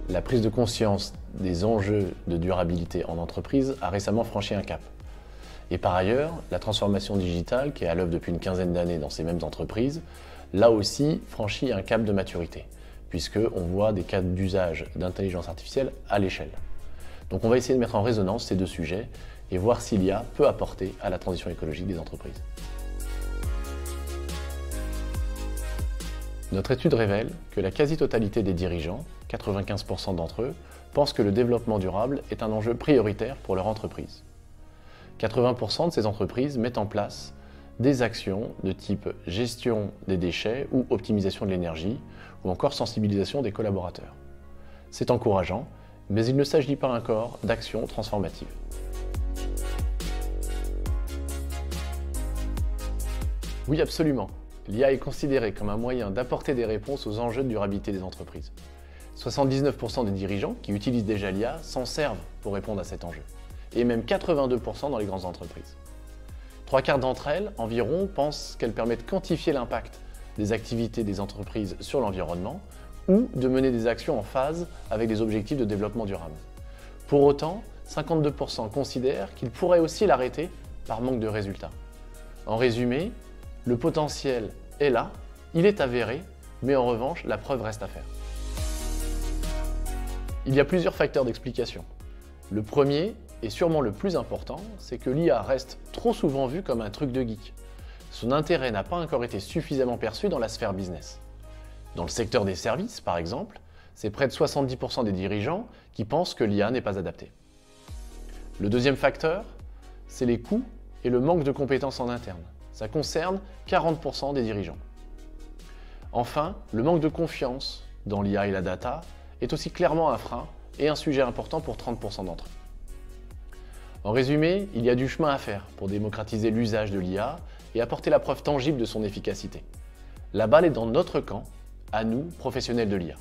La prise de conscience des enjeux de durabilité en entreprise a récemment franchi un cap. Et par ailleurs, la transformation digitale, qui est à l'œuvre depuis une quinzaine d'années dans ces mêmes entreprises, là aussi franchit un cap de maturité, puisqu'on voit des cas d'usage d'intelligence artificielle à l'échelle. Donc on va essayer de mettre en résonance ces deux sujets et voir s'il y a peut apporter à la transition écologique des entreprises. Notre étude révèle que la quasi-totalité des dirigeants, 95% d'entre eux, pensent que le développement durable est un enjeu prioritaire pour leur entreprise. 80% de ces entreprises mettent en place des actions de type gestion des déchets ou optimisation de l'énergie, ou encore sensibilisation des collaborateurs. C'est encourageant, mais il ne s'agit pas encore d'actions transformatives. Oui, absolument. L'IA est considérée comme un moyen d'apporter des réponses aux enjeux de durabilité des entreprises. 79% des dirigeants qui utilisent déjà l'IA s'en servent pour répondre à cet enjeu, et même 82% dans les grandes entreprises. 3/4 d'entre elles, environ, pensent qu'elle permet de quantifier l'impact des activités des entreprises sur l'environnement ou de mener des actions en phase avec des objectifs de développement durable. Pour autant, 52% considèrent qu'ils pourraient aussi l'arrêter par manque de résultats. En résumé, le potentiel est là, il est avéré, mais en revanche, la preuve reste à faire. Il y a plusieurs facteurs d'explication. Le premier, et sûrement le plus important, c'est que l'IA reste trop souvent vue comme un truc de geek. Son intérêt n'a pas encore été suffisamment perçu dans la sphère business. Dans le secteur des services, par exemple, c'est près de 70% des dirigeants qui pensent que l'IA n'est pas adaptée. Le deuxième facteur, c'est les coûts et le manque de compétences en interne. Ça concerne 40% des dirigeants. Enfin, le manque de confiance dans l'IA et la data est aussi clairement un frein et un sujet important pour 30% d'entre eux. En résumé, il y a du chemin à faire pour démocratiser l'usage de l'IA et apporter la preuve tangible de son efficacité. La balle est dans notre camp, à nous, professionnels de l'IA.